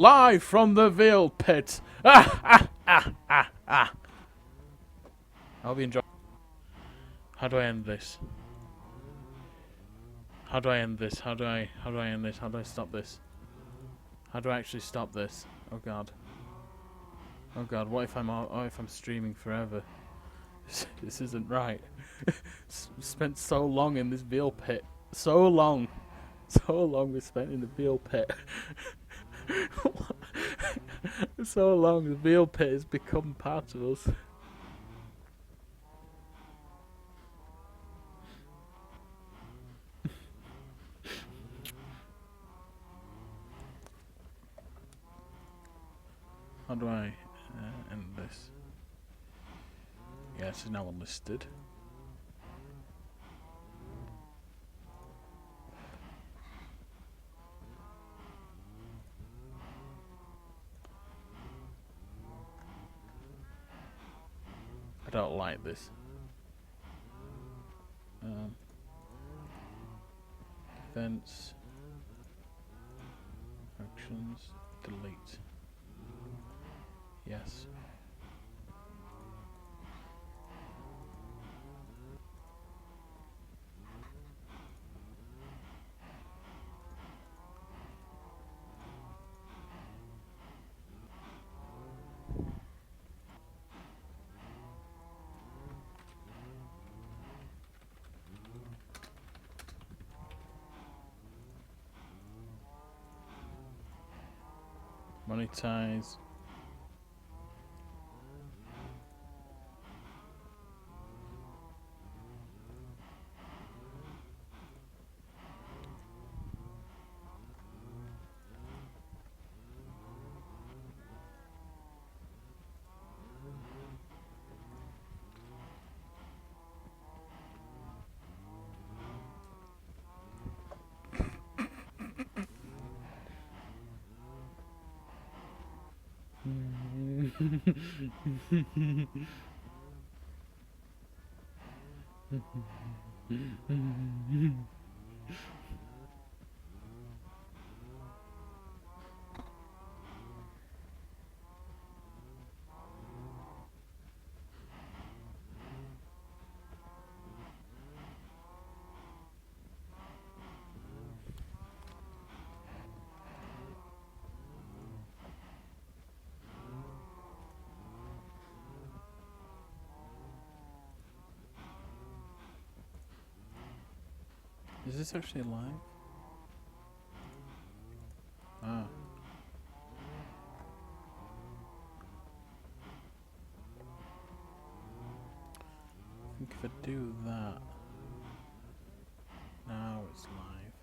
Live from the Veal Pit. Ah, ah, ah, ah, ah. I hope you enjoy. How do I end this? How do I end this? How do I end this? How do I stop this? How do I actually stop this? Oh god. Oh god, what if I'm streaming forever? This isn't right. Spent so long in this Veal Pit. So long. So long we spent in the Veal Pit. So long the Veal Pit has become part of us. How do I end this? Yeah, it's now unlisted. I don't like this. Events. Actions. Delete. Yes. Monetize. Is this actually live? Ah. I think if I do that, now it's live.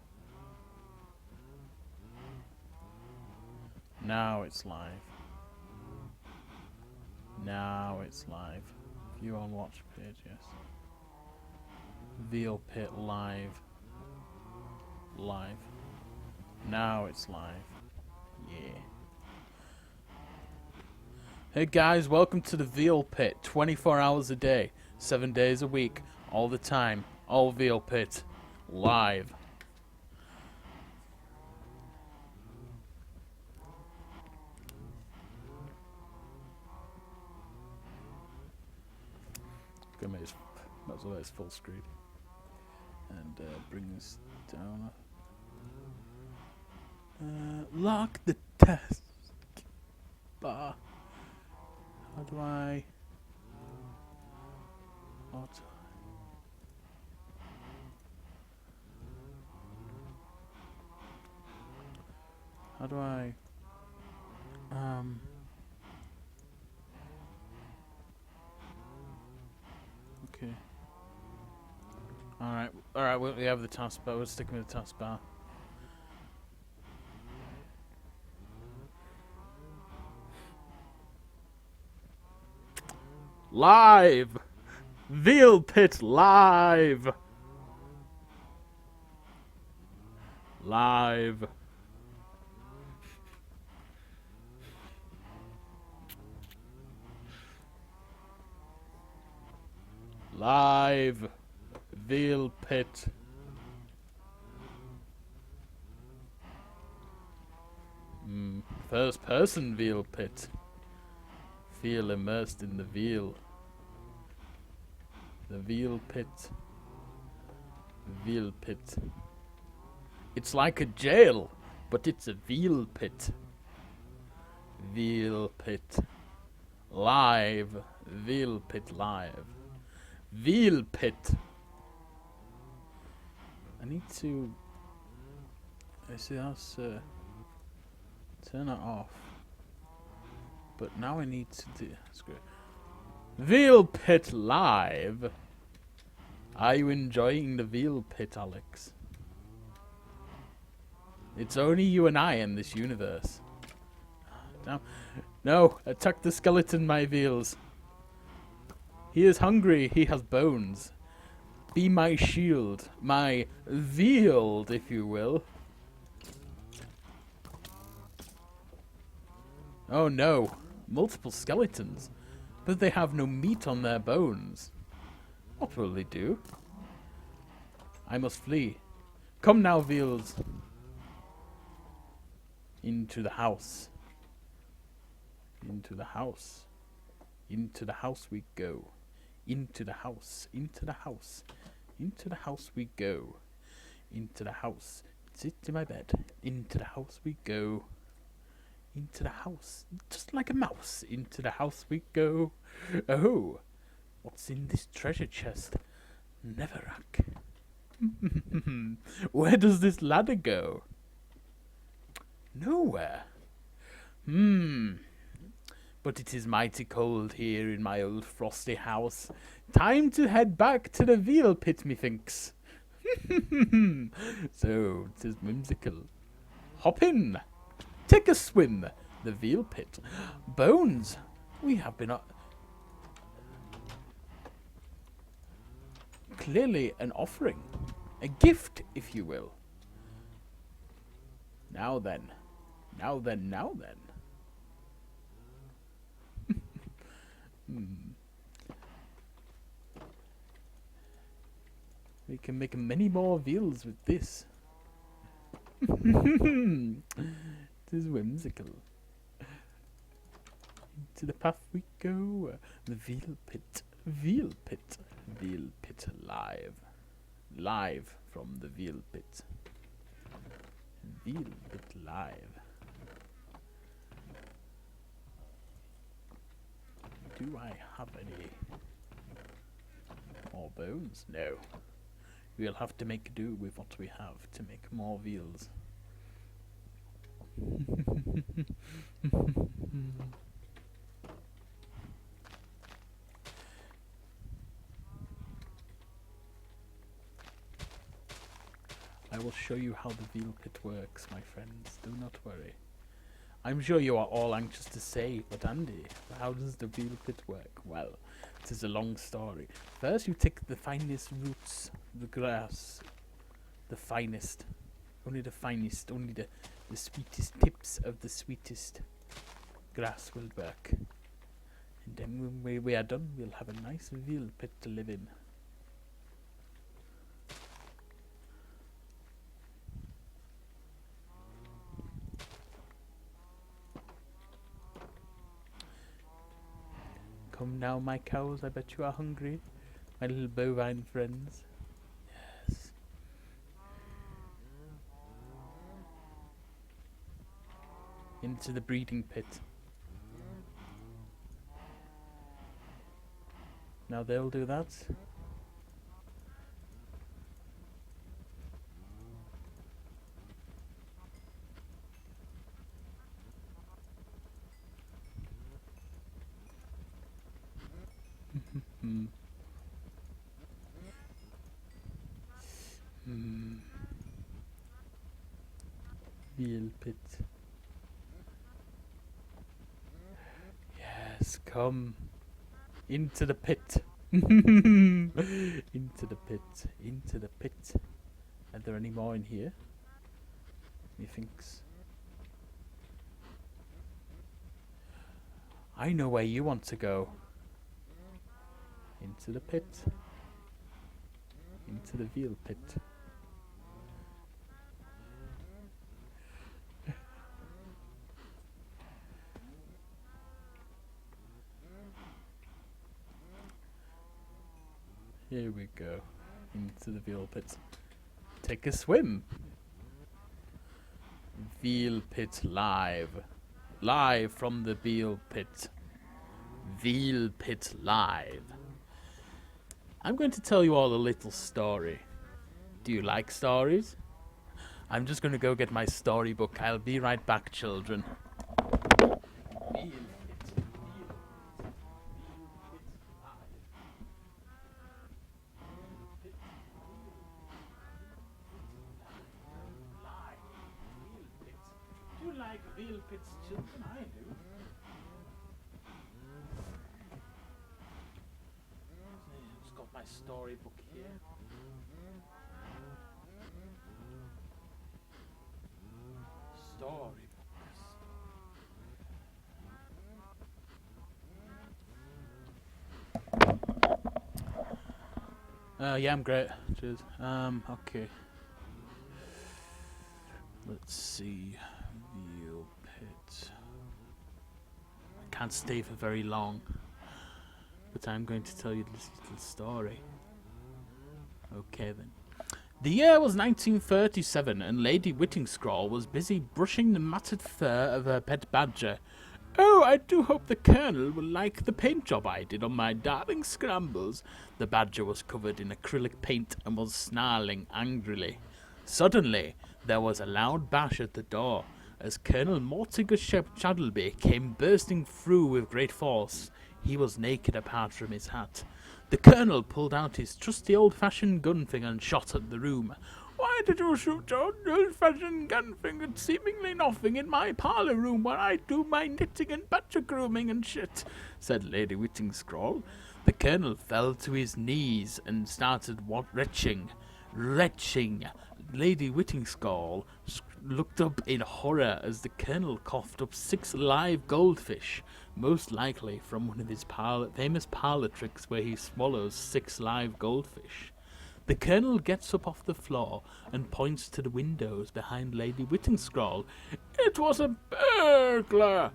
Now it's live. Now it's live. View on watch page, yes. Veal Pit live. Live. Now it's live. Yeah. Hey guys, welcome to the Veal Pit. 24 hours a day, 7 days a week, all the time. All Veal Pit. Live. Gonna make this, might as well let this full screen. And bring this down. Lock the task bar. How do I? Auto. How do I? Okay. Alright, we have the taskbar. We're sticking with the taskbar. Live! Veal Pit live! Live. Live. Veal Pit. first-person veal pit. Feel immersed in the veal. The veal pit. Veal pit. It's like a jail, but it's a veal pit. Veal pit. Live. Veal pit live. Veal pit. I need to... I see that's... turn it off. But now I need to do... Screw it. Veal pit live. Are you enjoying the veal pit, Alex? It's only you and I in this universe. Damn. No, attack the skeleton, my veals. He is hungry, he has bones. Be my shield, my vealed, if you will. Oh no, multiple skeletons, but they have no meat on their bones. What will they do? I must flee. Come now, veals. Into the house. Into the house. Into the house we go. Into the house. Into the house. Into the house we go. Into the house. Sit in my bed. Into the house we go. Into the house. Just like a mouse. Into the house we go. Oh, what's in this treasure chest? Neverac. Where does this ladder go? Nowhere. But it is mighty cold here in my old frosty house. Time to head back to the veal pit, methinks. So, 'tis whimsical. Hop in. Take a swim. The veal pit. Bones. We have been... clearly an offering. A gift, if you will. Now then. Now then, now then. We can make many more veals with this. It is whimsical. Into the path we go. The veal pit. Veal pit. Veal pit live. Live from the veal pit. Veal pit live. Do I have any more bones? No. We'll have to make do with what we have to make more veals. I will show you how the veal pit works, my friends. Do not worry. I'm sure you are all anxious to say, but Andy, how does the veal pit work? Well, it is a long story. First you take the finest roots, the grass, the finest, only the finest, only the sweetest tips of the sweetest grass will work. And then when we are done, we'll have a nice veal pit to live in. Come now, my cows, I bet you are hungry, my little bovine friends. Yes. Into the breeding pit. Now they'll do that. Veal pit. Yes, come into the pit. Into the pit. Into the pit. Are there any more in here? Methinks. I know where you want to go. Into the pit. Into the veal pit. Here we go. Into the Veal Pit. Take a swim. Veal Pit live. Live from the Veal Pit. Veal Pit live. I'm going to tell you all a little story. Do you like stories? I'm just going to go get my storybook. I'll be right back, children. Veal Pit. Do you like Veal Pit's children? I do. I've just got my storybook here. Storybook. Yeah, I'm great. Cheers. Okay. Let's see. Veal Pit. I can't stay for very long, but I'm going to tell you this little story. Okay then. The year was 1937, and Lady Whittingscrawl was busy brushing the matted fur of her pet badger. "Oh, I do hope the Colonel will like the paint job I did on my darling Scrambles." The badger was covered in acrylic paint and was snarling angrily. Suddenly, there was a loud bash at the door, as Colonel Mortimer Chadleby came bursting through with great force. He was naked apart from his hat. The Colonel pulled out his trusty old-fashioned gun finger and shot at the room. "Why did you shoot your old-fashioned gun finger at seemingly nothing in my parlour room where I do my knitting and badger grooming and shit?" said Lady Whittingscrawl. The Colonel fell to his knees and started retching. Lady Whittingscrawl looked up in horror as the Colonel coughed up 6 live goldfish, most likely from one of his famous parlour tricks where he swallows 6 live goldfish. The Colonel gets up off the floor and points to the windows behind Lady Whittingscrawl. "It was a burglar!"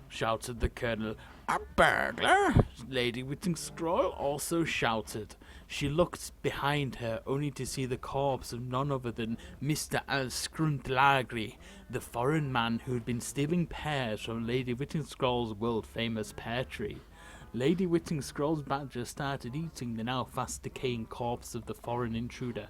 shouted the Colonel. "A burglar?" Lady Whittingscrawl also shouted. She looked behind her, only to see the corpse of none other than Mr. Alscruntlagri, the foreign man who had been stealing pears from Lady Whittingscrawl's world-famous pear tree. Lady Whittingscrawl's badger started eating the now fast-decaying corpse of the foreign intruder.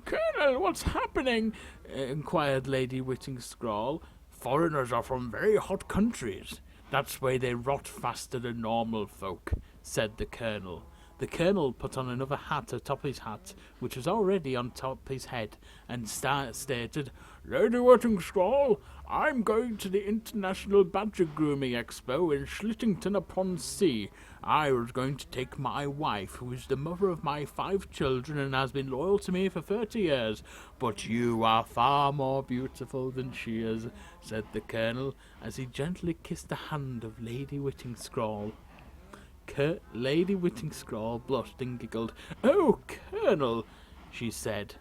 "Colonel, what's happening?" inquired Lady Whittingscrawl. "Foreigners are from very hot countries. That's why they rot faster than normal folk," said the Colonel. The Colonel put on another hat atop his hat, which was already on top his head, and stated, "Lady Whittingscrawl, I'm going to the International Badger Grooming Expo in Schlittington-upon-Sea. I was going to take my wife, who is the mother of my 5 children and has been loyal to me for 30 years. But you are far more beautiful than she is," said the Colonel, as he gently kissed the hand of Lady Whittingscrawl. Lady Whittingscrawl blushed and giggled. "Oh, Colonel," she said,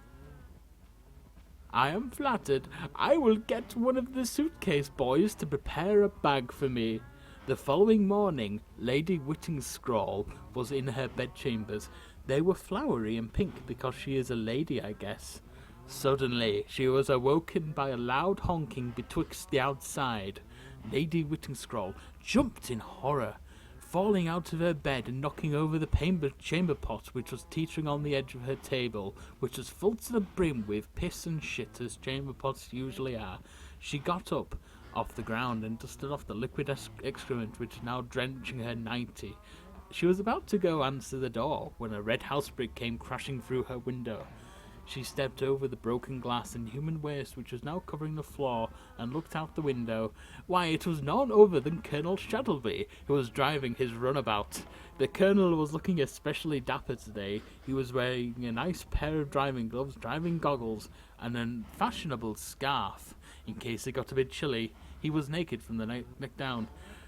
"I am flattered. I will get one of the suitcase boys to prepare a bag for me." The following morning, Lady Whittingscrawl was in her bedchambers. They were flowery and pink because she is a lady, I guess. Suddenly, she was awoken by a loud honking betwixt the outside. Lady Whittingscrawl jumped in horror, falling out of her bed and knocking over the chamber pot which was teetering on the edge of her table, which was full to the brim with piss and shit as chamber pots usually are. She got up off the ground and dusted off the liquid excrement which was now drenching her 90. She was about to go answer the door when a red housebreak came crashing through her window. She stepped over the broken glass and human waste which was now covering the floor and looked out the window. Why, it was none other than Colonel Chadleby, who was driving his runabout. The Colonel was looking especially dapper today. He was wearing a nice pair of driving gloves, driving goggles, and a fashionable scarf, in case it got a bit chilly. He was naked from the neck down.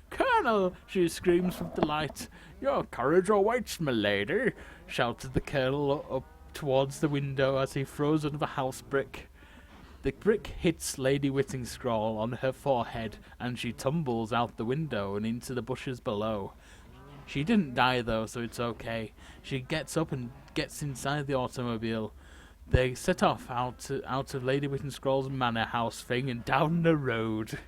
"Colonel!" she screams with delight. "Your courage awaits, my lady!" shouted the Colonel up towards the window as he throws another house brick. The brick hits Lady Whittingscrawl on her forehead, and she tumbles out the window and into the bushes below. She didn't die though, so it's okay. She gets up and gets inside the automobile. They set off out of Lady Whitenscroll's manor house thing and down the road.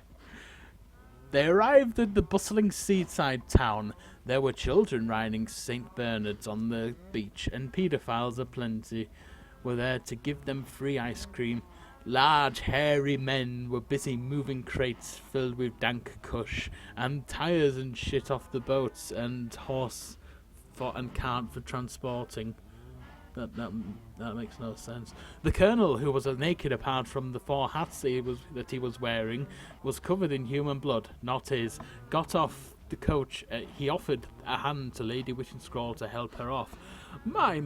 They arrived at the bustling seaside town. There were children riding St. Bernards on the beach, and paedophiles aplenty were there to give them free ice cream. Large, hairy men were busy moving crates filled with dank kush, and tires and shit off the boats, and horse and cart for transporting. That makes no sense. The colonel, who was naked apart from the 4 hats that he was wearing, was covered in human blood, not his. Got off the coach. He offered a hand to Lady Whitenscroll to help her off. My,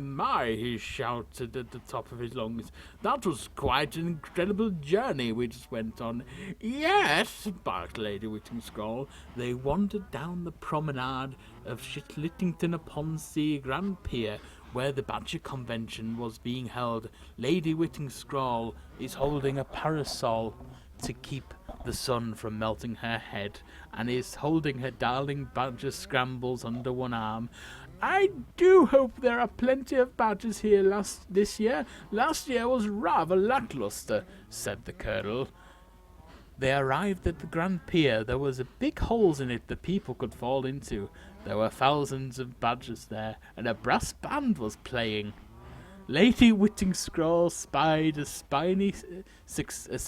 he shouted at the top of his lungs. That was quite an incredible journey we just went on. Yes, barked Lady Whitenscroll. They wandered down the promenade of Shitlittington-upon-Sea Grand Pier, where the Badger Convention was being held. Lady Whitenscroll is holding a parasol to keep the sun from melting her head, and is holding her darling badger scrambles under one arm. I do hope there are plenty of badgers here this year. Last year was rather lackluster, said the colonel. They arrived at the Grand Pier. There was a big holes in it that people could fall into. There were thousands of badgers there, and a brass band was playing. Lady Whitenscroll spied a spiny sixpence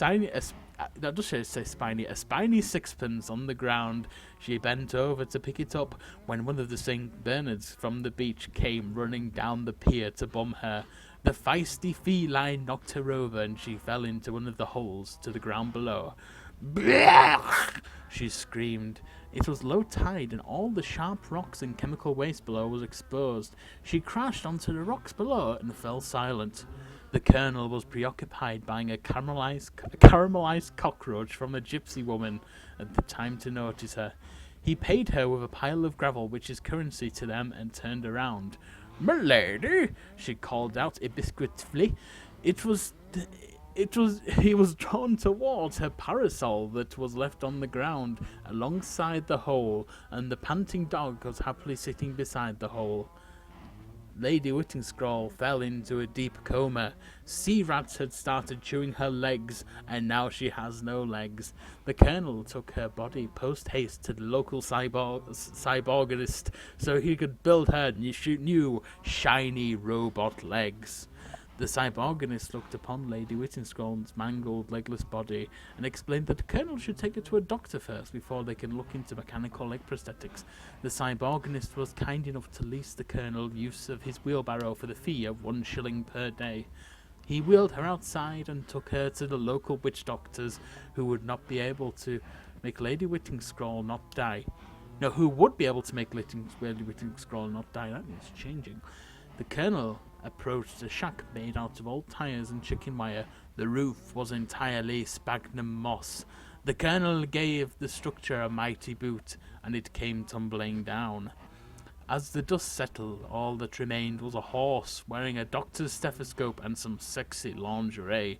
on the ground. She bent over to pick it up when one of the St. Bernards from the beach came running down the pier to bomb her. The feisty feline knocked her over, and she fell into one of the holes to the ground below. Blech! She screamed. It was low tide, and all the sharp rocks and chemical waste below was exposed. She crashed onto the rocks below and fell silent. The colonel was preoccupied buying a caramelized cockroach from a gypsy woman at the time to notice her. He paid her with a pile of gravel, which is currency to them, and turned around. "Milady," she called out ibiscuitively. He was drawn towards her parasol that was left on the ground alongside the hole, and the panting dog was happily sitting beside the hole. Lady Whitenscroll fell into a deep coma. Sea rats had started chewing her legs, and now she has no legs. The colonel took her body post-haste to the local cyborgist so he could build her new, shiny robot legs. The cyborganist looked upon Lady Whitenscroll's mangled, legless body and explained that the colonel should take her to a doctor first before they can look into mechanical leg prosthetics. The cyborganist was kind enough to lease the colonel use of his wheelbarrow for the fee of 1 shilling per day. He wheeled her outside and took her to the local witch doctors, who would not be able to make Lady Whitenscroll not die. No, who would be able to make Lady Whitenscroll not die? That is changing. The colonel approached a shack made out of old tires and chicken wire. The roof was entirely sphagnum moss. The colonel gave the structure a mighty boot, and it came tumbling down. As the dust settled, all that remained was a horse wearing a doctor's stethoscope and some sexy lingerie.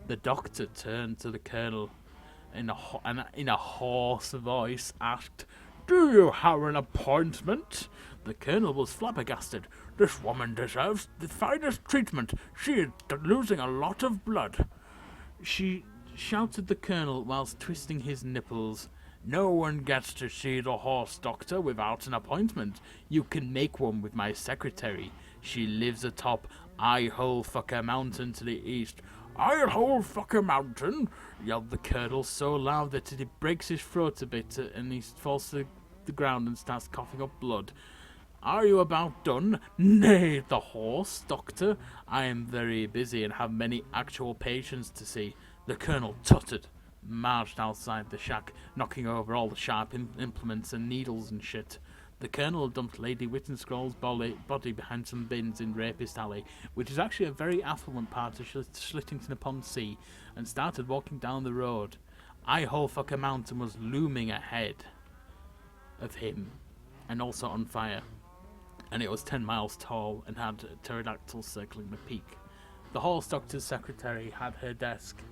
The doctor turned to the colonel in a hoarse voice, asked, "Do you have an appointment?" The colonel was flabbergasted. "This woman deserves the finest treatment. She is losing a lot of blood." She shouted the colonel whilst twisting his nipples. "No one gets to see the horse doctor without an appointment. You can make one with my secretary. She lives atop Eye-Hole-Fucker Mountain to the east." "Eye-Hole-Fucker Mountain?" yelled the colonel so loud that it breaks his throat a bit, and he falls to the ground and starts coughing up blood. "Are you about done?" "Nay, the horse, doctor. I am very busy and have many actual patients to see." The colonel tutted, marched outside the shack, knocking over all the sharp implements and needles and shit. The colonel dumped Lady Whitenscroll's body behind some bins in Rapist Alley, which is actually a very affluent part of Schlittington-upon-Sea, and started walking down the road. Eye-Hole-Fucker Mountain was looming ahead of him, and also on fire. And it was 10 miles tall and had pterodactyls circling the peak. The horse doctor's secretary had her desk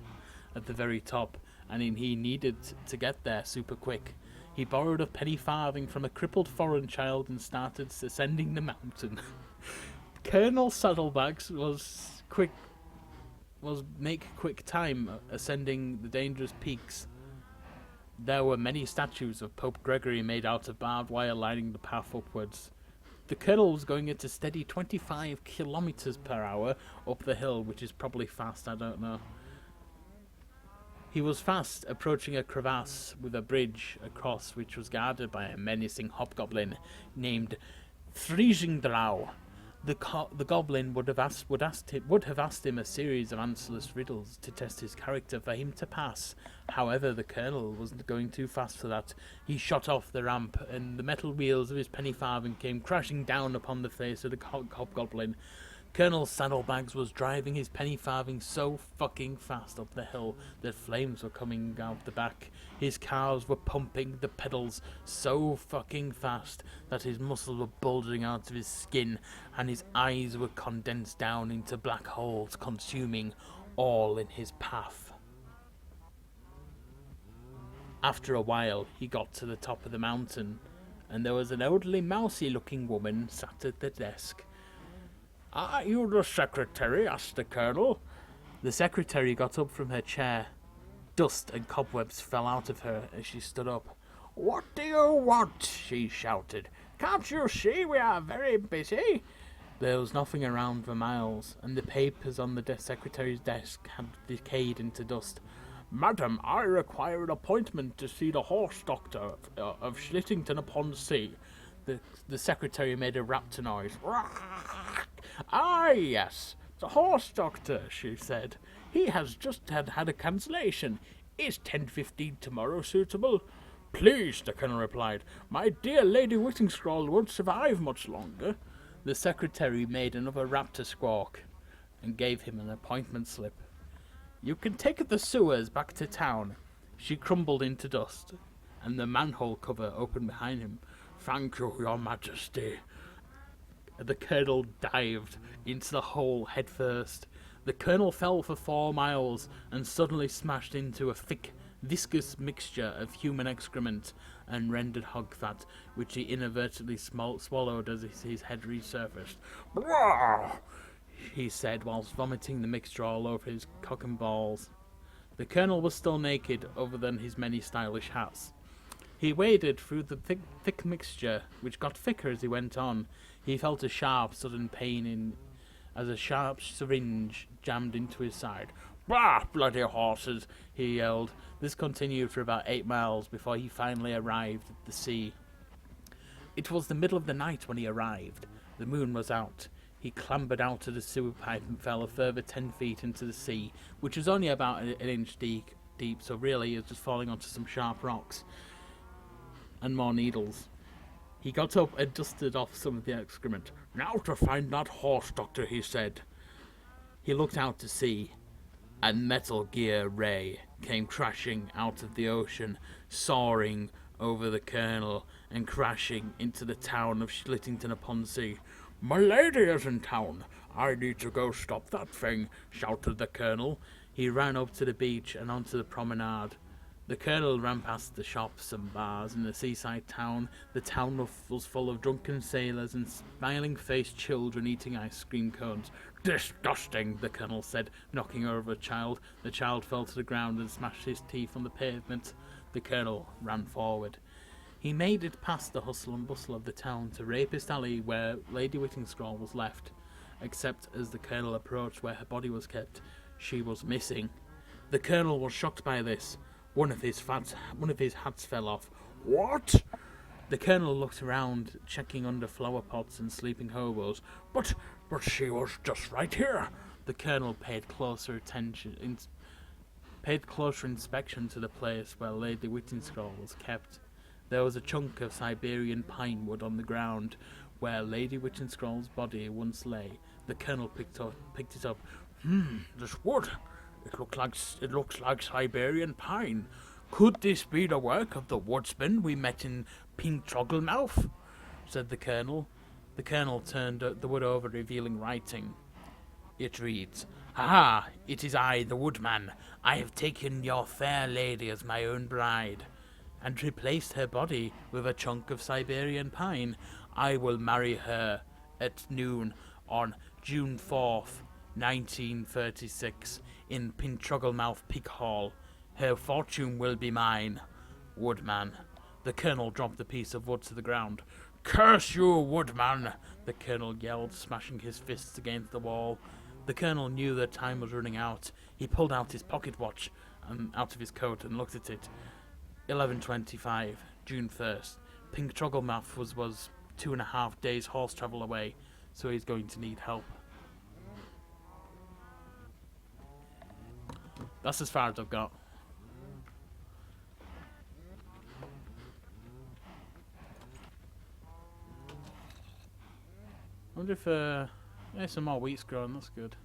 at the very top, and he needed to get there super quick. He borrowed a penny farthing from a crippled foreign child and started ascending the mountain. Colonel Saddlebags was make quick time ascending the dangerous peaks. There were many statues of Pope Gregory made out of barbed wire lining the path upwards. The colonel was going at a steady 25 kilometers per hour up the hill, which is probably fast, I don't know. He was fast approaching a crevasse with a bridge across, which was guarded by a menacing hobgoblin named Friesendrau. The goblin would have asked him a series of answerless riddles to test his character for him to pass. However, the colonel wasn't going too fast for that. He shot off the ramp, and the metal wheels of his penny farthing came crashing down upon the face of the hobgoblin. Colonel Saddlebags was driving his penny farthing so fucking fast up the hill that flames were coming out the back. His cars were pumping the pedals so fucking fast that his muscles were bulging out of his skin and his eyes were condensed down into black holes, consuming all in his path. After a while, he got to the top of the mountain, and there was an elderly, mousy-looking woman sat at the desk. "Are you the secretary?" asked the colonel. The secretary got up from her chair. Dust and cobwebs fell out of her as she stood up. "What do you want?" she shouted. "Can't you see we are very busy?" There was nothing around for miles, and the papers on the secretary's desk had decayed into dust. "Madam, I require an appointment to see the horse doctor of Schlittington-upon-Sea." The secretary made a raptor noise. "Ah, yes, the horse doctor," she said. "He has just had a cancellation. Is 10:15 tomorrow suitable?" "Please," the colonel replied. "My dear Lady Whittingscroll won't survive much longer." The secretary made another raptor squawk and gave him an appointment slip. "You can take the sewers back to town." She crumbled into dust, and the manhole cover opened behind him. "Thank you, Your Majesty." The colonel dived into the hole headfirst. The colonel fell for 4 miles and suddenly smashed into a thick, viscous mixture of human excrement and rendered hog fat, which he inadvertently swallowed as his head resurfaced. "Blah!" he said, whilst vomiting the mixture all over his cock and balls. The colonel was still naked, other than his many stylish hats. He waded through the thick mixture, which got thicker as he went on. He felt a sharp, sudden pain as a sharp syringe jammed into his side. "Bah, bloody horses!" he yelled. This continued for about 8 miles before he finally arrived at the sea. It was the middle of the night when he arrived. The moon was out. He clambered out of the sewer pipe and fell a further 10 feet into the sea, which was only about an inch deep, so really he was just falling onto some sharp rocks and more needles. He got up and dusted off some of the excrement. "Now to find that horse doctor," he said. He looked out to sea, and Metal Gear Ray came crashing out of the ocean, soaring over the colonel and crashing into the town of Schlittington-upon-Sea. "My lady is in town. I need to go stop that thing," shouted the colonel. He ran up to the beach and onto the promenade. The colonel ran past the shops and bars in the seaside town. The town was full of drunken sailors and smiling-faced children eating ice cream cones. "Disgusting," the colonel said, knocking over a child. The child fell to the ground and smashed his teeth on the pavement. The colonel ran forward. He made it past the hustle and bustle of the town to Rapist Alley, where Lady Whittingscroll was left. Except as the colonel approached where her body was kept, she was missing. The colonel was shocked by this. One of his hats fell off. "What?" The colonel looked around, checking under flower pots and sleeping hobos. But she was just right here." The colonel paid closer inspection to the place where Lady Whittingscroll was kept. There was a chunk of Siberian pine wood on the ground where Lady Whittingscroll's body once lay. The colonel picked it up. This wood. It looks like Siberian pine. Could this be the work of the woodsman we met in Pink Trogglemouth?" said the colonel. The colonel turned the wood over, revealing writing. It reads, "Ah, it is I, the woodman. I have taken your fair lady as my own bride." and replaced her body with a chunk of Siberian pine. I will marry her at noon on June 4th, 1936, in Pinchogglemouth Pig Hall. Her fortune will be mine. Woodman. The colonel dropped a piece of wood to the ground. Curse you, Woodman! The colonel yelled, smashing his fists against the wall. The colonel knew that time was running out. He pulled out his pocket watch out of his coat and looked at it. 11:25, June 1st. Pinchogglemouth was 2.5 days horse travel away, so he's going to need help. That's as far as I've got. I wonder if yeah, some more wheat's growing. That's good.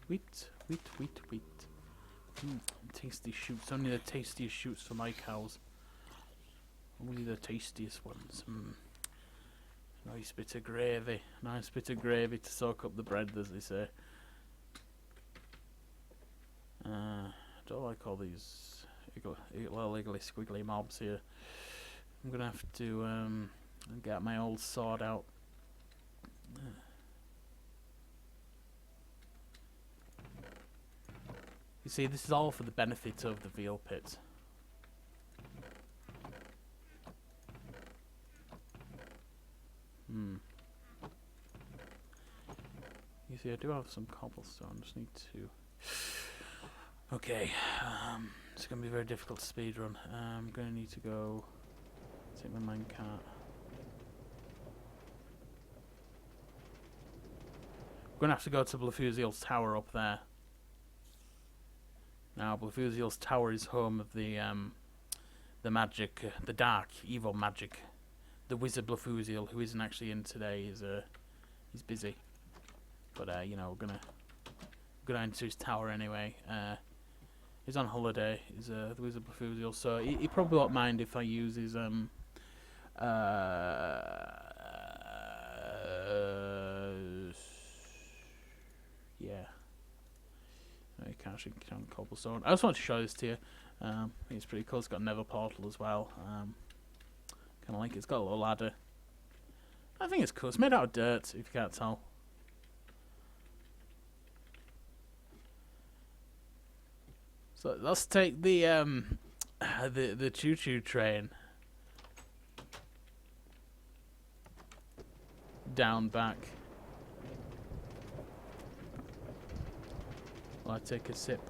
Wheat. Tasty shoots. Only the tastiest shoots for my cows. Only the tastiest ones. Nice bit of gravy. Nice bit of gravy to soak up the bread, as they say. I don't like all these little wiggly squiggly mobs here. I'm gonna have to get my old sword out. You see, this is all for the benefit of the Veal Pit. You see, I do have some cobblestone. Just need to. Okay, it's gonna be very difficult to speedrun. I'm gonna need to go take my minecart. I'm gonna have to go to Blefusille's tower up there. Now, Blefusille's tower is home of the magic, the dark, evil magic. The wizard Blefusille, who isn't actually in today, he's busy. But you know, we're gonna enter his tower anyway. He's on holiday. He's the wizard Blefusille, so he probably won't mind if I use his yeah. No, you can't actually get on cobblestone. I just want to show this to you. I think it's pretty cool. It's got a nether portal as well. Kind of like it. It's got a little ladder. I think it's cool. It's made out of dirt, if you can't tell. So let's take the choo-choo train down back. While I take a sip.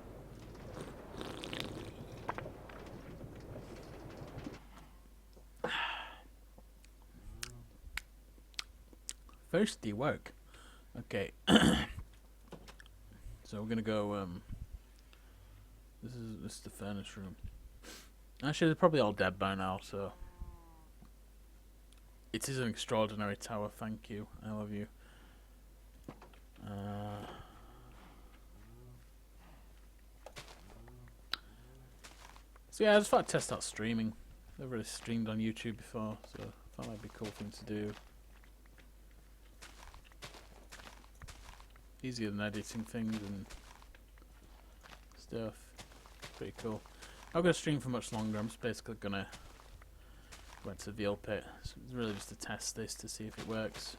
Thirsty work. Okay. So we're gonna go. This is the furnace room. Actually, they're probably all dead by now. So it is an extraordinary tower. Thank you. I love you. So yeah, I just thought I'd test out streaming. Never really streamed on YouTube before, so I thought that'd be a cool thing to do. Easier than editing things and stuff. Pretty cool. I'm not gonna stream for much longer. I'm just basically gonna go into the Veal Pit. So it's really just to test this to see if it works.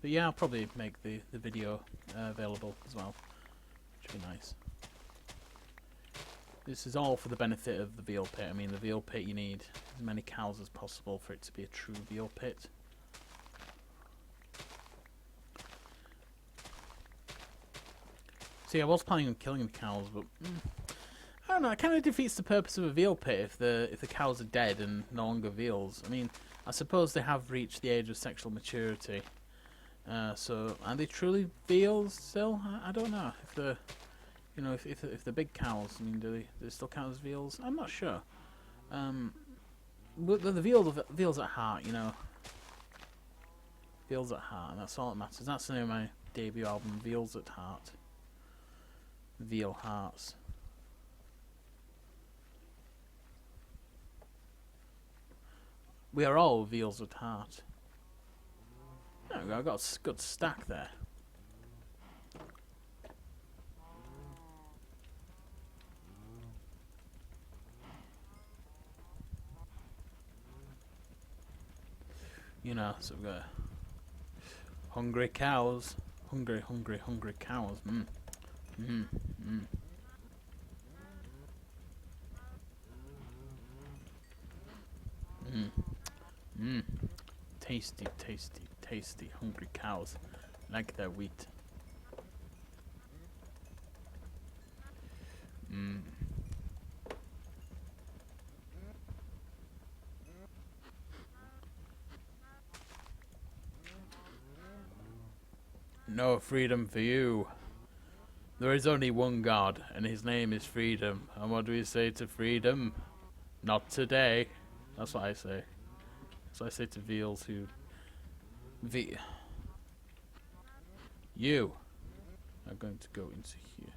But yeah, I'll probably make the video available as well, which would be nice. This is all for the benefit of the Veal Pit. I mean, the Veal Pit, you need as many cows as possible for it to be a true Veal Pit. See, I was planning on killing the cows, but I don't know. It kind of defeats the purpose of a Veal Pit if the cows are dead and no longer veals. I mean, I suppose they have reached the age of sexual maturity. So are they truly veals still? I don't know. If the You know, if they're big cows, I mean, do they still count as veals? I'm not sure. But the veals at heart, you know. Veals at heart, and that's all that matters. That's the name of my debut album, Veals at Heart. Veal Hearts. We are all veals at heart. There we go, I got a good stack there. You know, so we've got hungry cows. Hungry, hungry, hungry cows. Mm. Mm. Mm. Mm. Mm. Tasty, tasty, tasty, hungry cows. Like their wheat. Mm. No freedom for you. There is only one God, and his name is freedom. And what do we say to freedom? Not today. That's what I say. That's what I say to veals who... You are going to go into here.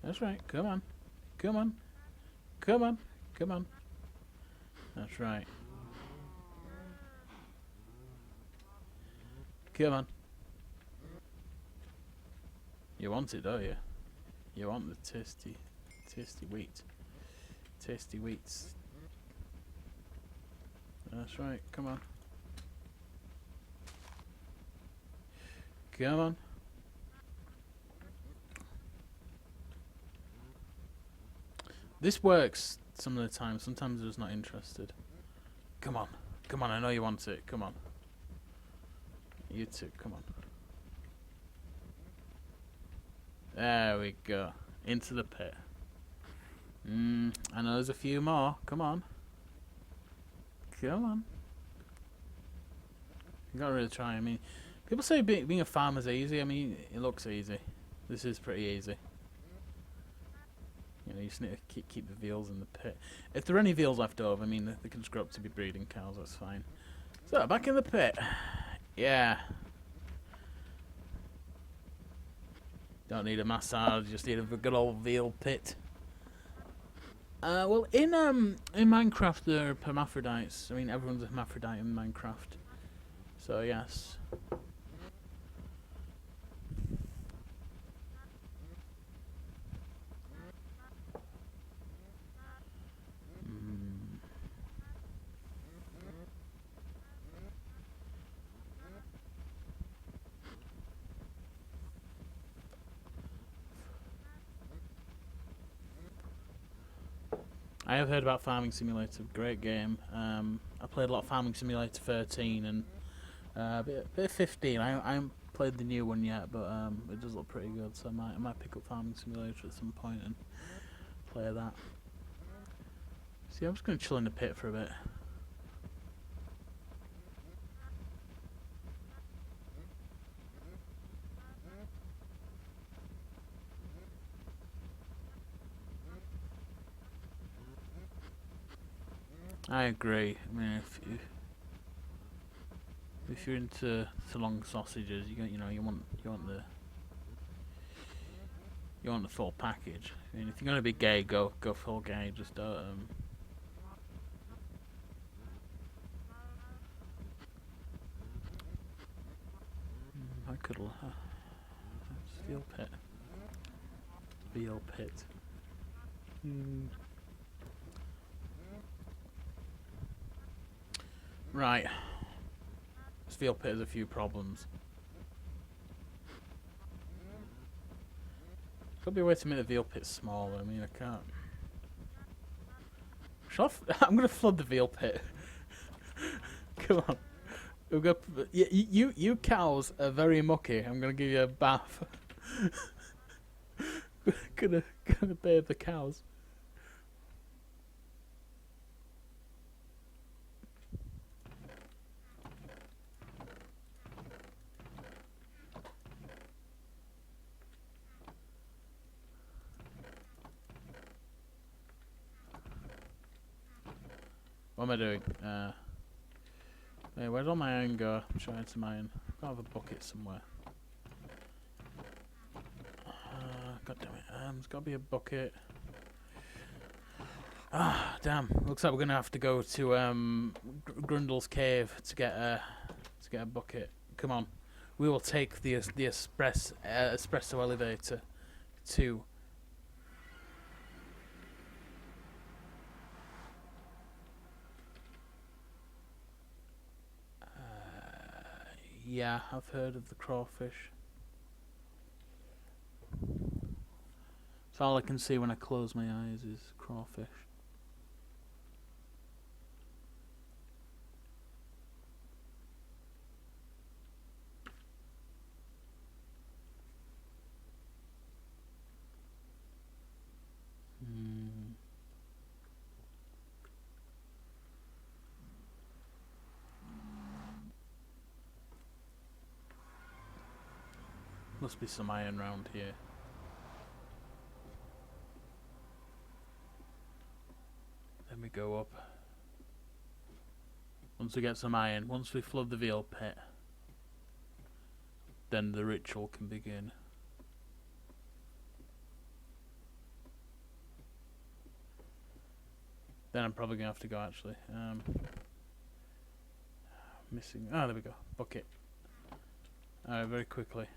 That's right. Come on. Come on. Come on. Come on. That's right. Come on. You want it, don't you? You want the tasty, tasty wheat. Tasty wheats. That's right. Come on. Come on. This works some of the time. Sometimes I'm just not interested. Come on. Come on. I know you want it. Come on. You too. Come on. There we go. Into the pit. I know there's a few more. Come on. Come on. You gotta really try. I mean, people say being a farmer's easy. I mean, it looks easy. This is pretty easy. You know, you just need to keep the veals in the pit. If there are any veals left over, I mean, they can just grow up to be breeding cows. That's fine. So, back in the pit. Yeah. Don't need a massage, just need a good old veal pit. Well, in Minecraft there are hermaphrodites. I mean, everyone's a hermaphrodite in Minecraft. So yes. I have heard about Farming Simulator, great game. I played a lot of Farming Simulator 13 and a bit of 15. I haven't played the new one yet, but it does look pretty good, so I might pick up Farming Simulator at some point and play that. See, I'm just going to chill in the pit for a bit. I agree. I mean, if you're into long sausages, you want the full package. I mean, if you're gonna be gay, go full gay. Just don't. I could. Veal Pit. Veal Pit. Right. This Veal Pit has a few problems. Could be a way to make the Veal Pit smaller. I mean, I can't. I'm gonna flood the Veal Pit. Come on. We've got you cows are very mucky. I'm gonna give you a bath. gonna bathe the cows. What am I doing? Hey, where'd all my iron go? I'm trying to mine. I've got to have a bucket somewhere. God damn it. There's got to be a bucket. Ah, damn. Looks like we're gonna have to go to Grundle's cave to get a bucket. Come on, we will take the espresso elevator to. Yeah, I've heard of the crawfish. So all I can see when I close my eyes is crawfish. Must be some iron round here. Then we go up. Once we get some iron, once we flood the Veal Pit, then the ritual can begin. Then I'm probably gonna have to go actually. Missing. Ah, there we go. Bucket. Alright, very quickly.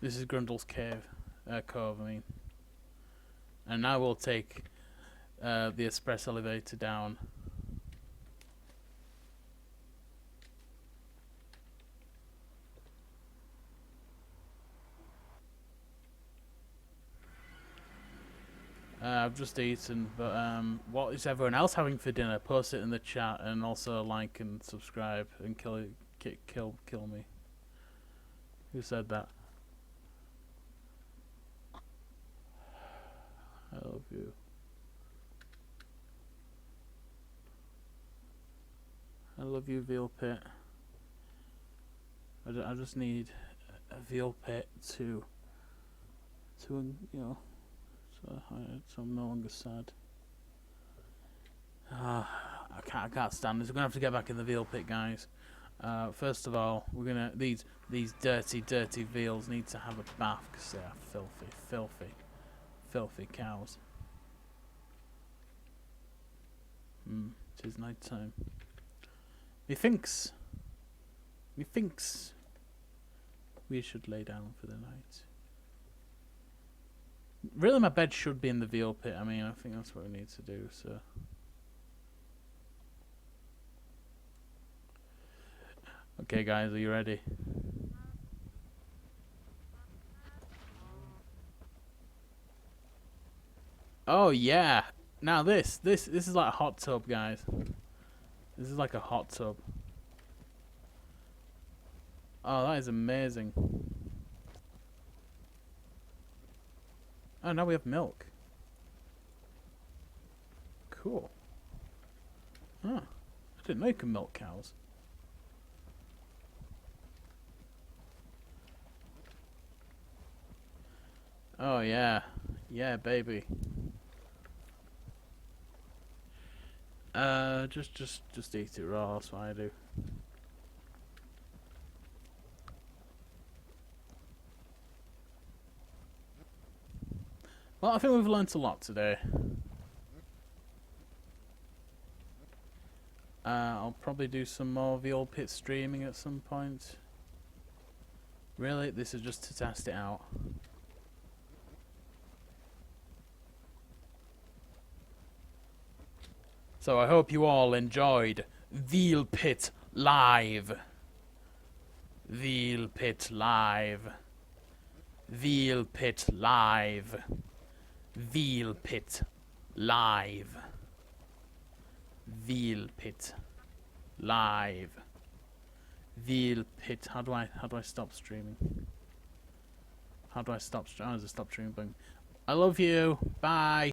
This is Grundle's cove, I mean. And now we'll take the express elevator down. I've just eaten, but what is everyone else having for dinner? Post it in the chat, and also like and subscribe and kill me. Who said that? I love you. I love you, Veal Pit. I just need a Veal Pit to you know, so I'm no longer sad. I can't stand this. We're gonna have to get back in the Veal Pit, guys. First of all, we're gonna these dirty veals need to have a bath because they are filthy cows. It is night time. Methinks we should lay down for the night. Really, my bed should be in the Veal Pit. I mean, I think that's what we need to do, so. Okay, guys, are you ready? Oh, yeah. Now this is like a hot tub, guys. This is like a hot tub. Oh, that is amazing. Oh, now we have milk. Cool. Oh, I didn't know you could milk cows. Oh, yeah. Yeah, baby. Just eat it raw, that's what I do. Well, I think we've learnt a lot today. I'll probably do some more Veal Pit streaming at some point. Really, this is just to test it out. So I hope you all enjoyed Veal Pit Live. Veal Pit Live. Veal Pit Live. Veal Pit Live. Veal Pit Live. Veal Pit. How do I stop streaming? How do I stop? Oh, there's a stop streaming button. I love you. Bye.